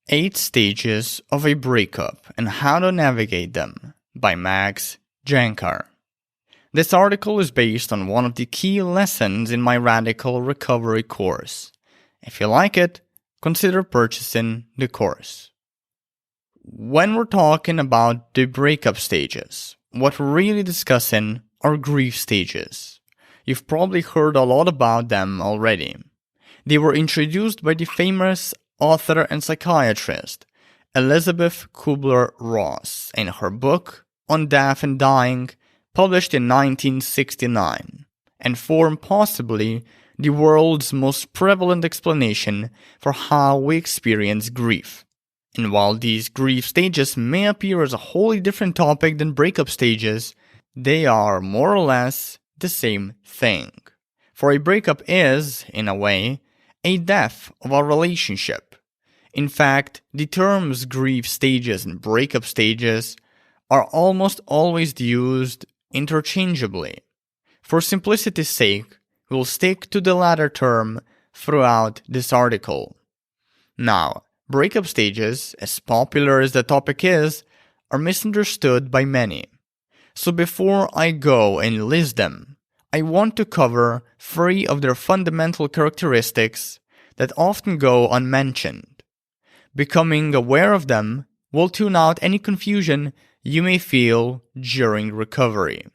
8 Stages of a Breakup and How to Navigate Them by Max Jancar. This article is based on one of the key lessons in my Radical Recovery course. If you like it, consider purchasing the course. When we're talking about the breakup stages, what we're really discussing are grief stages. You've probably heard a lot about them already. They were introduced by the famous author and psychiatrist Elizabeth Kubler-Ross in her book On Death and Dying, published in 1969, and form possibly the world's most prevalent explanation for how we experience grief. And while these grief stages may appear as a wholly different topic than breakup stages, they are more or less the same thing. For a breakup is, in a way, a death of a relationship. In fact, the terms grief stages and breakup stages are almost always used interchangeably. For simplicity's sake, we'll stick to the latter term throughout this article. Now, breakup stages, as popular as the topic is, are misunderstood by many. So before I go and list them, I want to cover 3 of their fundamental characteristics that often go unmentioned. Becoming aware of them will tune out any confusion you may feel during recovery.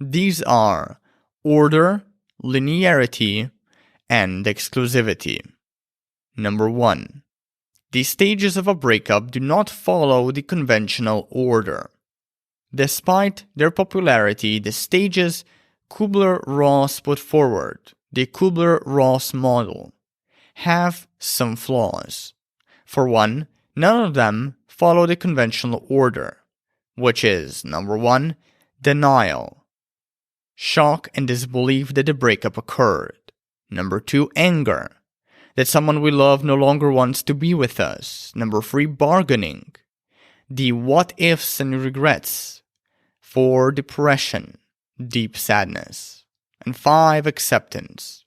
These are order, linearity, and exclusivity. Number 1. The stages of a breakup do not follow the conventional order. Despite their popularity, the stages Kubler-Ross put forward, the Kubler-Ross model, have some flaws. For one, none of them follow the conventional order, which is, number 1, denial, shock and disbelief that the breakup occurred. Number 2, anger, that someone we love no longer wants to be with us. Number 3, bargaining, the what-ifs and regrets. 4, depression, deep sadness. And 5, acceptance,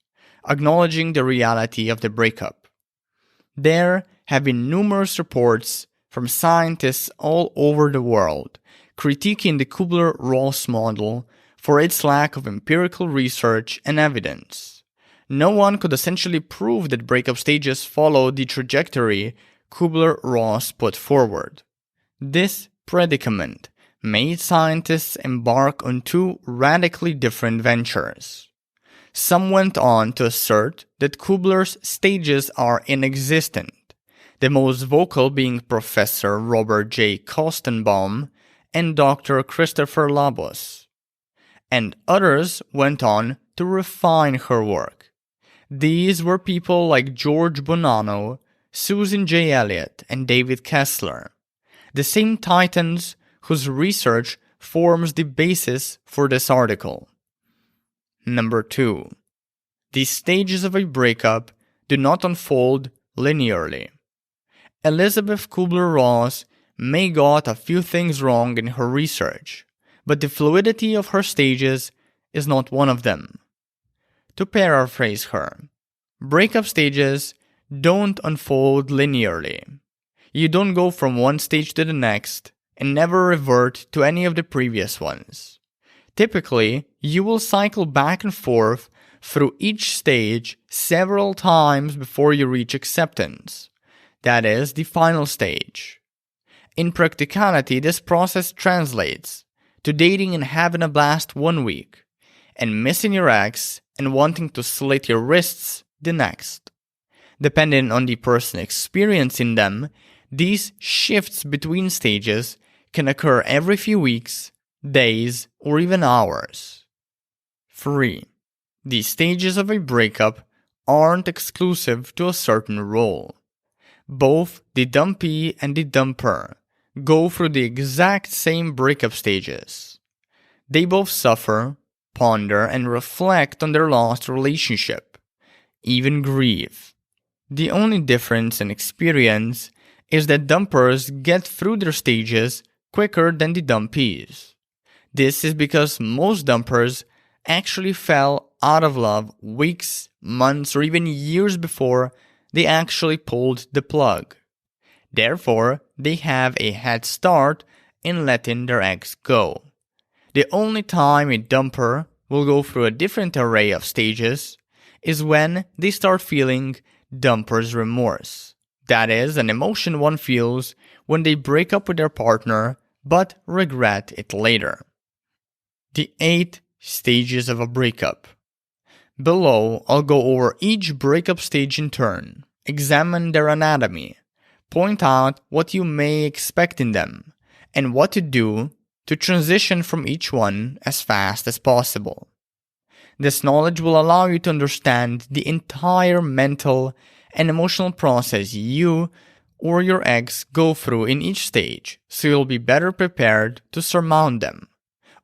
acknowledging the reality of the breakup. There have been numerous reports from scientists all over the world critiquing the Kubler-Ross model for its lack of empirical research and evidence. No one could essentially prove that breakup stages follow the trajectory Kubler-Ross put forward. This predicament made scientists embark on 2 radically different ventures. Some went on to assert that Kubler's stages are inexistent, the most vocal being Professor Robert J. Kostenbaum and Dr. Christopher Labos. And others went on to refine her work. These were people like George Bonanno, Susan J. Elliott, and David Kessler, the same titans whose research forms the basis for this article. Number 2. The stages of a breakup do not unfold linearly. Elizabeth Kubler-Ross may got a few things wrong in her research, but the fluidity of her stages is not one of them. To paraphrase her, breakup stages don't unfold linearly. You don't go from one stage to the next and never revert to any of the previous ones. Typically, you will cycle back and forth through each stage several times before you reach acceptance. That is the final stage. In practicality, this process translates to dating and having a blast one week, and missing your ex and wanting to slit your wrists the next. Depending on the person experiencing them, these shifts between stages can occur every few weeks, days, or even hours. 3. The stages of a breakup aren't exclusive to a certain role. Both the dumpee and the dumper go through the exact same breakup stages. They both suffer, ponder, and reflect on their lost relationship, even grieve. The only difference in experience is that dumpers get through their stages quicker than the dumpees. This is because most dumpers actually fell out of love weeks, months, or even years before they actually pulled the plug. Therefore, they have a head start in letting their ex go. The only time a dumper will go through a different array of stages is when they start feeling dumper's remorse. That is, an emotion one feels when they break up with their partner but regret it later. The 8 stages of a breakup. Below, I'll go over each breakup stage in turn, examine their anatomy, point out what you may expect in them, and what to do to transition from each one as fast as possible. This knowledge will allow you to understand the entire mental and emotional process you or your ex go through in each stage, so you'll be better prepared to surmount them,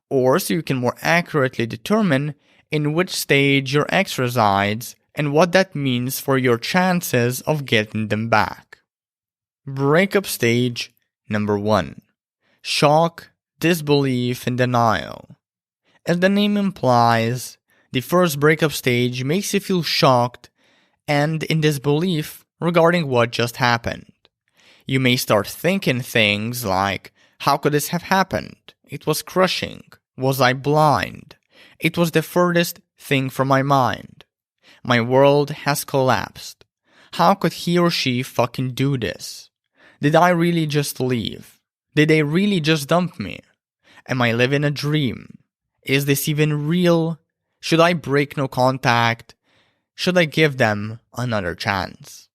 or so you can more accurately determine in which stage your ex resides and what that means for your chances of getting them back. Breakup stage number 1. Shock, disbelief, and denial. As the name implies, the first breakup stage makes you feel shocked and in disbelief regarding what just happened. You may start thinking things like, how could this have happened? It was crushing. Was I blind? It was the furthest thing from my mind. My world has collapsed. How could he or she fucking do this? Did I really just leave? Did they really just dump me? Am I living a dream? Is this even real? Should I break no contact? Should I give them another chance?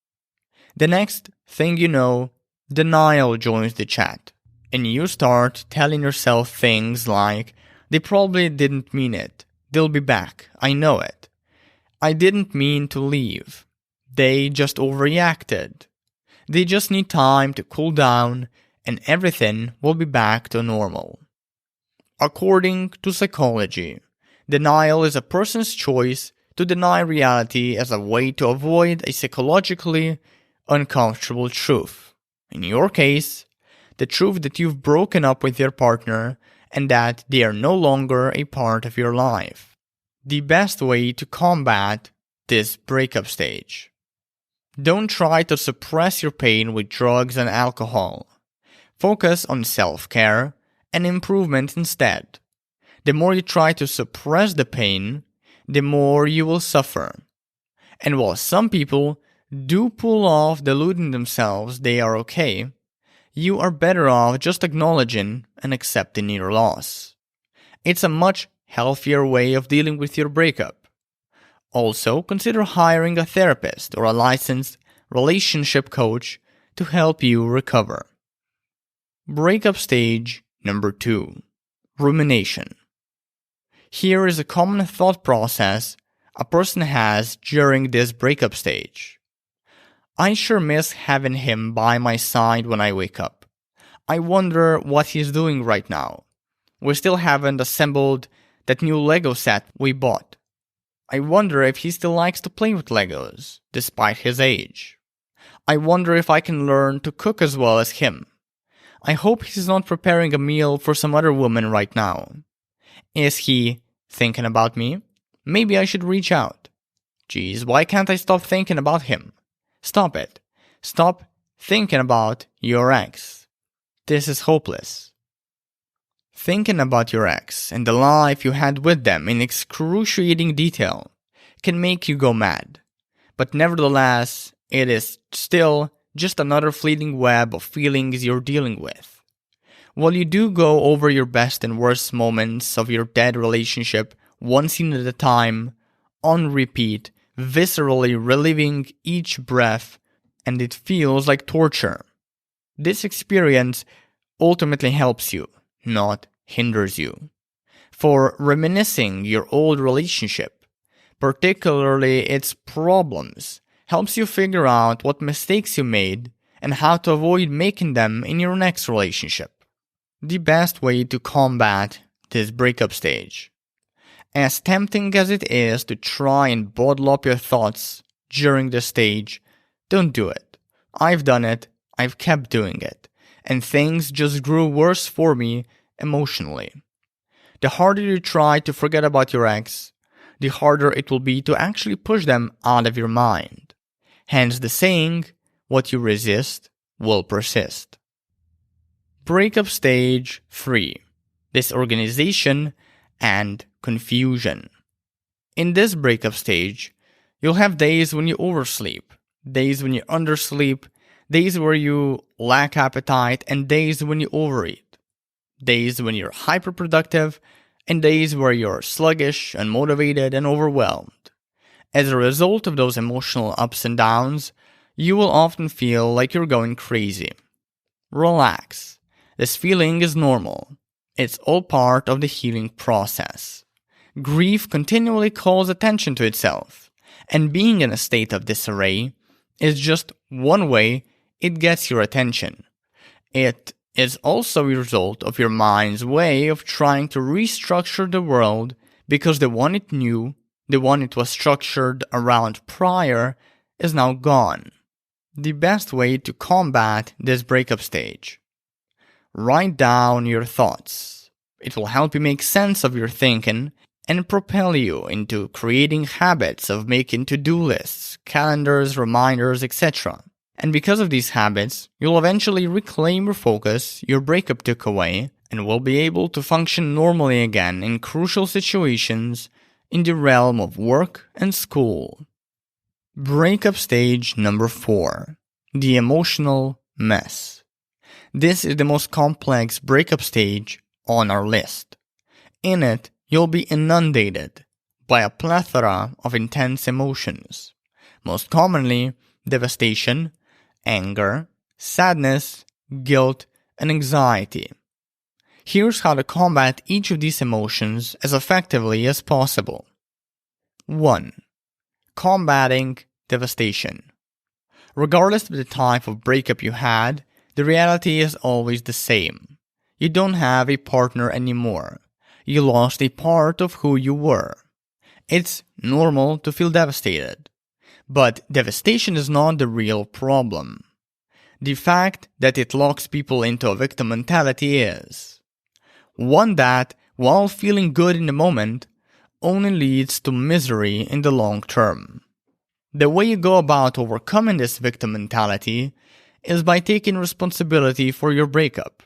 The next thing you know, denial joins the chat, and you start telling yourself things like, they probably didn't mean it. They'll be back. I know it. I didn't mean to leave. They just overreacted. They just need time to cool down and everything will be back to normal. According to psychology, denial is a person's choice to deny reality as a way to avoid a psychologically uncomfortable truth. In your case, the truth that you've broken up with your partner and that they are no longer a part of your life. The best way to combat this breakup stage. Don't try to suppress your pain with drugs and alcohol. Focus on self-care and improvement instead. The more you try to suppress the pain, the more you will suffer. And while some people do pull off deluding themselves they are okay, you are better off just acknowledging and accepting your loss. It's a much healthier way of dealing with your breakup. Also, consider hiring a therapist or a licensed relationship coach to help you recover. Breakup stage number 2. Rumination. Here is a common thought process a person has during this breakup stage. I sure miss having him by my side when I wake up. I wonder what he's doing right now. We still haven't assembled that new Lego set we bought. I wonder if he still likes to play with Legos, despite his age. I wonder if I can learn to cook as well as him. I hope he's not preparing a meal for some other woman right now. Is he thinking about me? Maybe I should reach out. Geez, why can't I stop thinking about him? Stop it. Stop thinking about your ex. This is hopeless. Thinking about your ex and the life you had with them in excruciating detail can make you go mad. But nevertheless, it is still just another fleeting web of feelings you're dealing with. While you do go over your best and worst moments of your dead relationship one scene at a time, on repeat, viscerally reliving each breath, and it feels like torture. This experience ultimately helps you, not hinders you. For reminiscing your old relationship, particularly its problems, helps you figure out what mistakes you made and how to avoid making them in your next relationship. The best way to combat this breakup stage. As tempting as it is to try and bottle up your thoughts during this stage, don't do it. I've done it, I've kept doing it, and things just grew worse for me emotionally. The harder you try to forget about your ex, the harder it will be to actually push them out of your mind. Hence the saying, what you resist, will persist. Breakup Stage 3: Disorganization and Confusion. In this breakup stage, you'll have days when you oversleep, days when you undersleep, days where you lack appetite, and days when you overeat. Days when you're hyperproductive, and days where you're sluggish, unmotivated, and overwhelmed. As a result of those emotional ups and downs, you will often feel like you're going crazy. Relax. This feeling is normal. It's all part of the healing process. Grief continually calls attention to itself, and being in a state of disarray is just one way it gets your attention. It is also a result of your mind's way of trying to restructure the world because the one it knew, the one it was structured around prior, is now gone. The best way to combat this breakup stage: write down your thoughts. It will help you make sense of your thinking and propel you into creating habits of making to-do lists, calendars, reminders, etc. And because of these habits, you'll eventually reclaim your focus your breakup took away and will be able to function normally again in crucial situations in the realm of work and school. Breakup Stage number 4: The Emotional Mess. This is the most complex breakup stage on our list. In it, you'll be inundated by a plethora of intense emotions, most commonly devastation, anger, sadness, guilt, and anxiety. Here's how to combat each of these emotions as effectively as possible. 1. Combating devastation. Regardless of the type of breakup you had, the reality is always the same. You don't have a partner anymore. You lost a part of who you were. It's normal to feel devastated. But devastation is not the real problem. The fact that it locks people into a victim mentality is one that, while feeling good in the moment, only leads to misery in the long term. The way you go about overcoming this victim mentality is by taking responsibility for your breakup.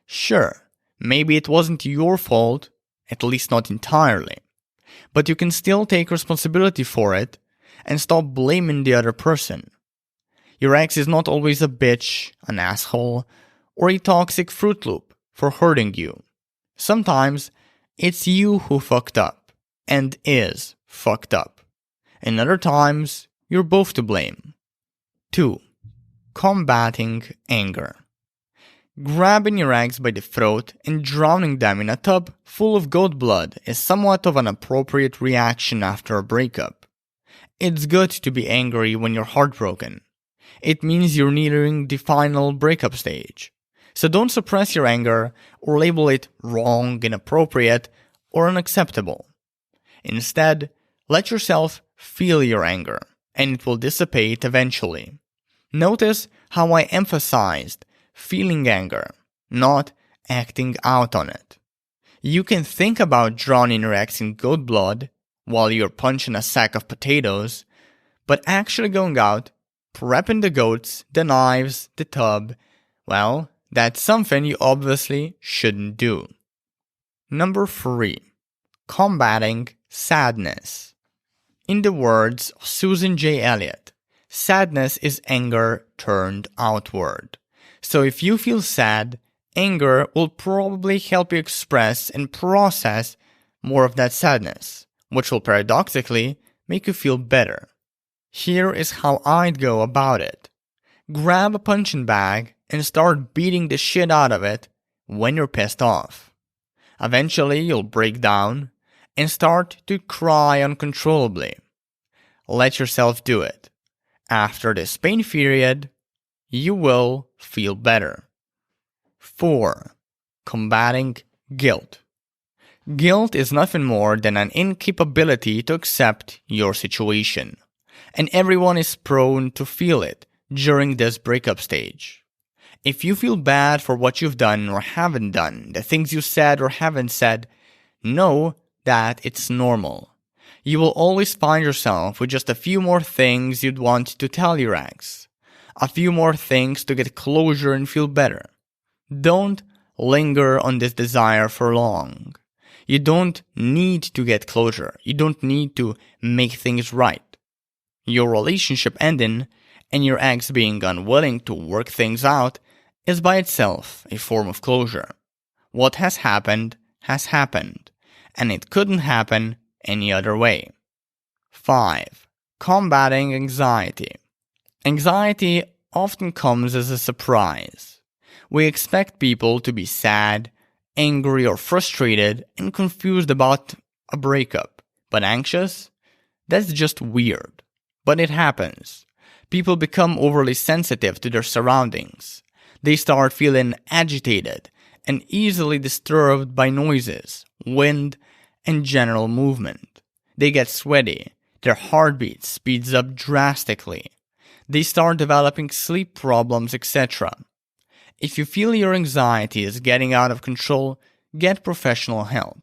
Sure, maybe it wasn't your fault, at least not entirely, but you can still take responsibility for it and stop blaming the other person. Your ex is not always a bitch, an asshole, or a toxic Fruit Loop for hurting you. Sometimes it's you who fucked up and is fucked up. And other times you're both to blame. 2. Combating anger. Grabbing your ex by the throat and drowning them in a tub full of goat blood is somewhat of an appropriate reaction after a breakup. It's good to be angry when you're heartbroken. It means you're nearing the final breakup stage. So don't suppress your anger or label it wrong, inappropriate, or unacceptable. Instead, let yourself feel your anger, and it will dissipate eventually. Notice how I emphasized feeling anger, not acting out on it. You can think about drowning your ex in goat blood while you're punching a sack of potatoes, but actually going out, prepping the goats, the knives, the tub, well, that's something you obviously shouldn't do. Number 3. Combating sadness. In the words of Susan J. Elliott, sadness is anger turned outward. So if you feel sad, anger will probably help you express and process more of that sadness, which will paradoxically make you feel better. Here is how I'd go about it. Grab a punching bag and start beating the shit out of it when you're pissed off. Eventually you'll break down and start to cry uncontrollably. Let yourself do it. After this pain period, you will feel better. 4. Combating guilt. Guilt is nothing more than an incapability to accept your situation, and everyone is prone to feel it during this breakup stage. If you feel bad for what you've done or haven't done, the things you said or haven't said, know that it's normal. You will always find yourself with just a few more things you'd want to tell your ex. a few more things to get closure and feel better. Don't linger on this desire for long. You don't need to get closure. You don't need to make things right. Your relationship ending and your ex being unwilling to work things out is by itself a form of closure. What has happened, and it couldn't happen any other way. 5. Combating anxiety. Anxiety often comes as a surprise. We expect people to be sad, angry, or frustrated and confused about a breakup. But anxious? That's just weird. But it happens. People become overly sensitive to their surroundings. They start feeling agitated and easily disturbed by noises, wind, and general movement. They get sweaty. Their heartbeat speeds up drastically. They start developing sleep problems, etc. If you feel your anxiety is getting out of control, get professional help.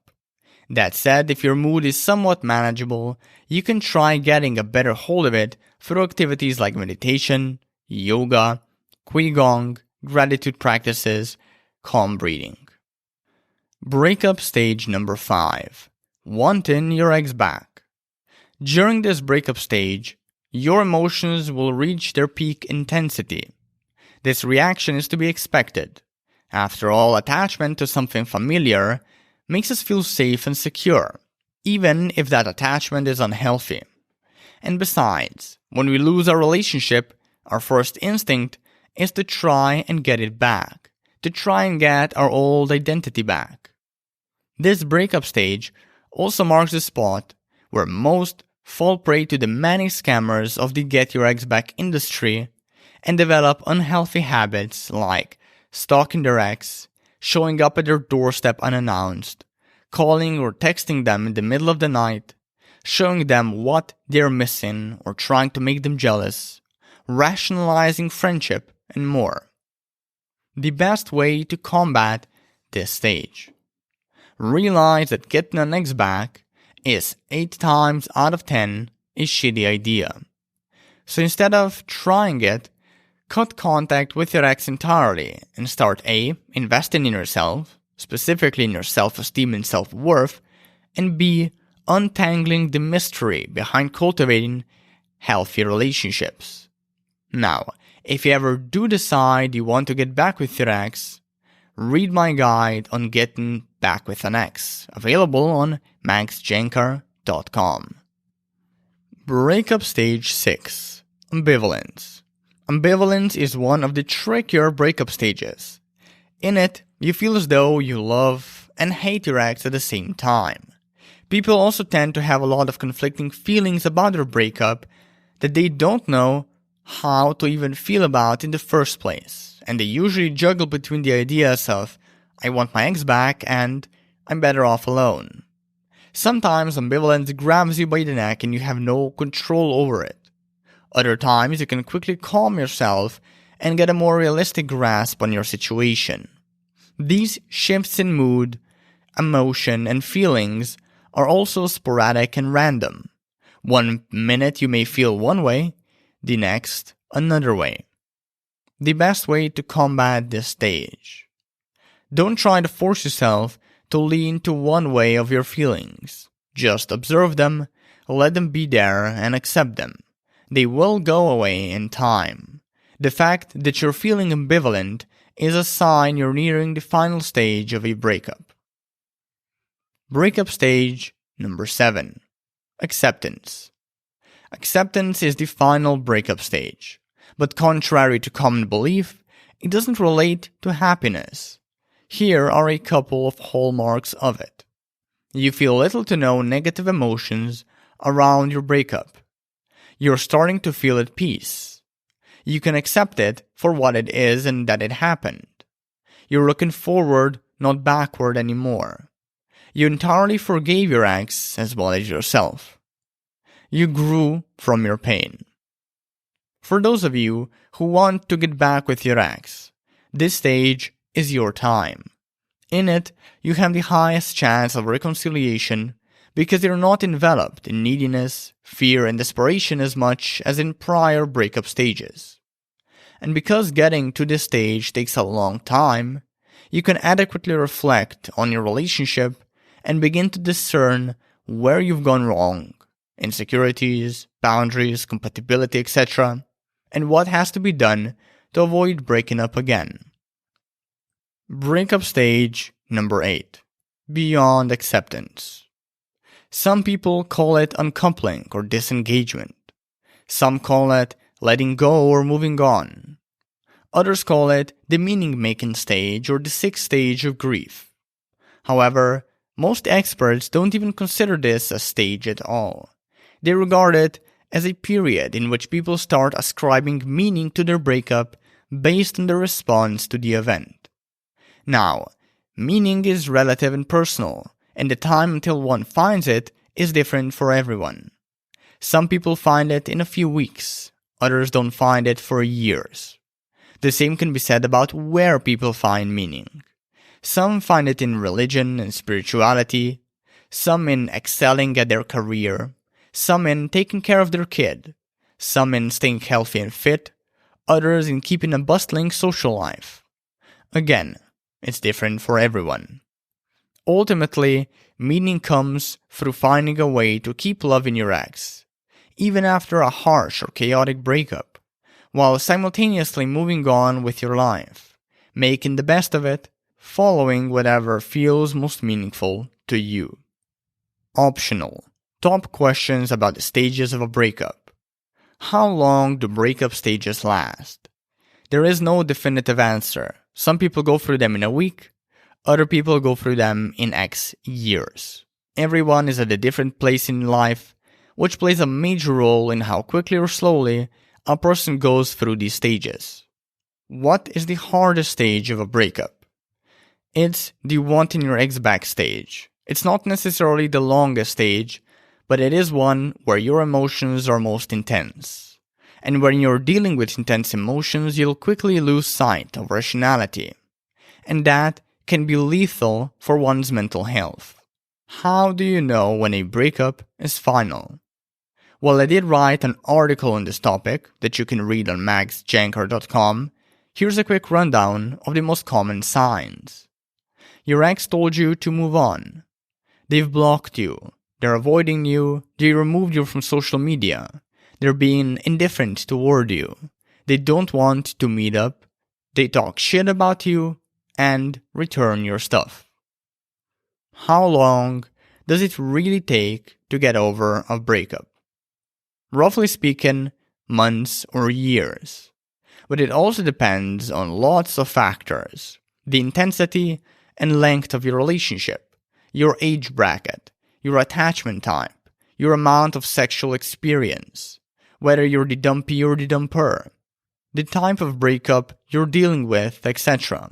That said, if your mood is somewhat manageable, you can try getting a better hold of it through activities like meditation, yoga, qigong, gratitude practices, calm breathing. Breakup stage number 5. Wanting your ex back. During this breakup stage, your emotions will reach their peak intensity. This reaction is to be expected. After all, attachment to something familiar makes us feel safe and secure, even if that attachment is unhealthy. And besides, when we lose our relationship, our first instinct is to try and get it back, to try and get our old identity back. This breakup stage also marks the spot where most fall prey to the many scammers of the get your ex back industry and develop unhealthy habits like stalking their ex, showing up at their doorstep unannounced, calling or texting them in the middle of the night, showing them what they're missing or trying to make them jealous, rationalizing friendship, and more. The best way to combat this stage. Realize that getting an ex back is 8 times out of 10 a shitty idea. So instead of trying it, cut contact with your ex entirely and start A. investing in yourself, specifically in your self-esteem and self-worth, and B. untangling the mystery behind cultivating healthy relationships. Now, if you ever do decide you want to get back with your ex, read my guide on getting back with an ex, available on maxjancar.com. Breakup stage 6. Ambivalence. Ambivalence is one of the trickier breakup stages. In it, you feel as though you love and hate your ex at the same time. People also tend to have a lot of conflicting feelings about their breakup that they don't know how to even feel about in the first place, and they usually juggle between the ideas of, I want my ex back and I'm better off alone. Sometimes ambivalence grabs you by the neck and you have no control over it. Other times you can quickly calm yourself and get a more realistic grasp on your situation. These shifts in mood, emotion, and feelings are also sporadic and random. One minute you may feel one way, the next another way. The best way to combat this stage. Don't try to force yourself to lean to one way of your feelings. Just observe them, let them be there, and accept them. They will go away in time. The fact that you're feeling ambivalent is a sign you're nearing the final stage of a breakup. Breakup stage number 7. Acceptance. Acceptance is the final breakup stage, but contrary to common belief, it doesn't relate to happiness. Here are a couple of hallmarks of it. You feel little to no negative emotions around your breakup. You're starting to feel at peace. You can accept it for what it is and that it happened. You're looking forward, not backward anymore. You entirely forgave your ex as well as yourself. You grew from your pain. For those of you who want to get back with your ex, this stage is your time. In it, you have the highest chance of reconciliation because you're not enveloped in neediness, fear, and desperation as much as in prior breakup stages. And because getting to this stage takes a long time, you can adequately reflect on your relationship and begin to discern where you've gone wrong, insecurities, boundaries, compatibility, etc., and what has to be done to avoid breaking up again. Breakup stage number 8. Beyond acceptance. Some people call it uncoupling or disengagement. Some call it letting go or moving on. Others call it the meaning-making stage or the 6th stage of grief. However, most experts don't even consider this a stage at all. They regard it as a period in which people start ascribing meaning to their breakup based on their response to the event. Now, meaning is relative and personal, and the time until one finds it is different for everyone. Some people find it in a few weeks, others don't find it for years. The same can be said about where people find meaning. Some find it in religion and spirituality, some in excelling at their career, some in taking care of their kid, some in staying healthy and fit, others in keeping a bustling social life. Again, it's different for everyone. Ultimately, meaning comes through finding a way to keep loving your ex, even after a harsh or chaotic breakup, while simultaneously moving on with your life, making the best of it, following whatever feels most meaningful to you. Optional. Top questions about the stages of a breakup. How long do breakup stages last? There is no definitive answer. Some people go through them in a week, other people go through them in X years. Everyone is at a different place in life, which plays a major role in how quickly or slowly a person goes through these stages. What is the hardest stage of a breakup? It's the wanting your ex back stage. It's not necessarily the longest stage, but it is one where your emotions are most intense. And when you're dealing with intense emotions, you'll quickly lose sight of rationality. And that can be lethal for one's mental health. How do you know when a breakup is final? Well, I did write an article on this topic that you can read on maxjancar.com. Here's a quick rundown of the most common signs. Your ex told you to move on. They've blocked you. They're avoiding you. They removed you from social media. They're being indifferent toward you. They don't want to meet up. They talk shit about you and return your stuff. How long does it really take to get over a breakup? Roughly speaking, months or years. But it also depends on lots of factors. The intensity and length of your relationship, your age bracket, your attachment type, your amount of sexual experience, whether you're the dumpy or the dumper, the type of breakup you're dealing with, etc.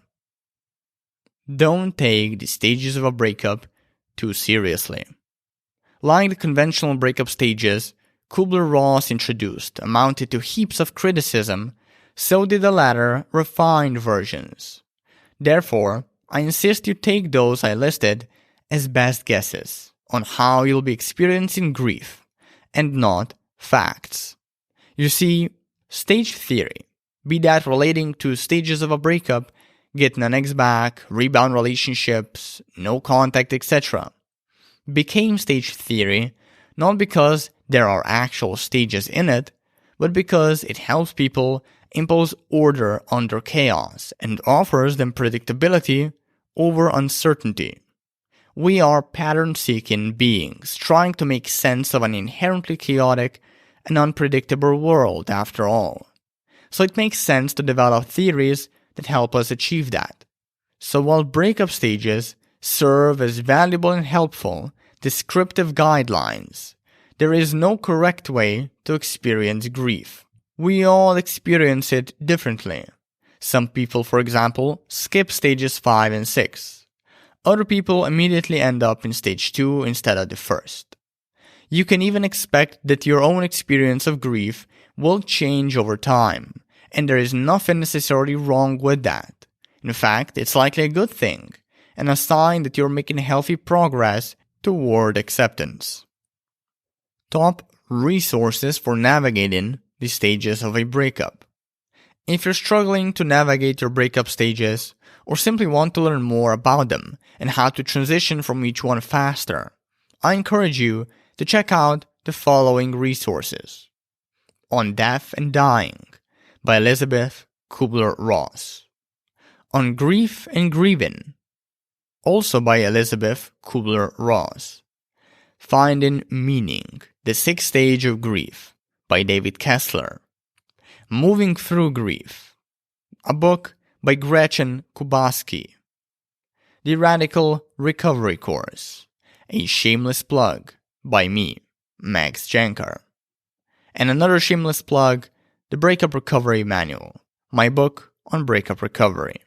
Don't take the stages of a breakup too seriously. Like the conventional breakup stages Kubler-Ross introduced amounted to heaps of criticism, so did the latter refined versions. Therefore, I insist you take those I listed as best guesses on how you'll be experiencing grief, and not facts. You see, stage theory, be that relating to stages of a breakup, getting an ex back, rebound relationships, no contact, etc., became stage theory not because there are actual stages in it, but because it helps people impose order under chaos and offers them predictability over uncertainty. We are pattern-seeking beings trying to make sense of an inherently chaotic and unpredictable world after all. So it makes sense to develop theories that help us achieve that. So while breakup stages serve as valuable and helpful descriptive guidelines, there is no correct way to experience grief. We all experience it differently. Some people, for example, skip stages 5 and 6. Other people immediately end up in stage 2 instead of the first. You can even expect that your own experience of grief will change over time, and there is nothing necessarily wrong with that. In fact, it's likely a good thing, and a sign that you're making healthy progress toward acceptance. Top resources for navigating the stages of a breakup. If you're struggling to navigate your breakup stages, or simply want to learn more about them and how to transition from each one faster, I encourage you to check out the following resources. On Death and Dying by Elizabeth Kubler-Ross. On Grief and Grieving, also by Elizabeth Kubler-Ross. Finding Meaning, The Sixth Stage of Grief by David Kessler. Moving Through Grief, a book by Gretchen Kubaski. The Radical Recovery Course, a shameless plug by me, Max Jancar. And another shameless plug, the Breakup Recovery Manual, my book on breakup recovery.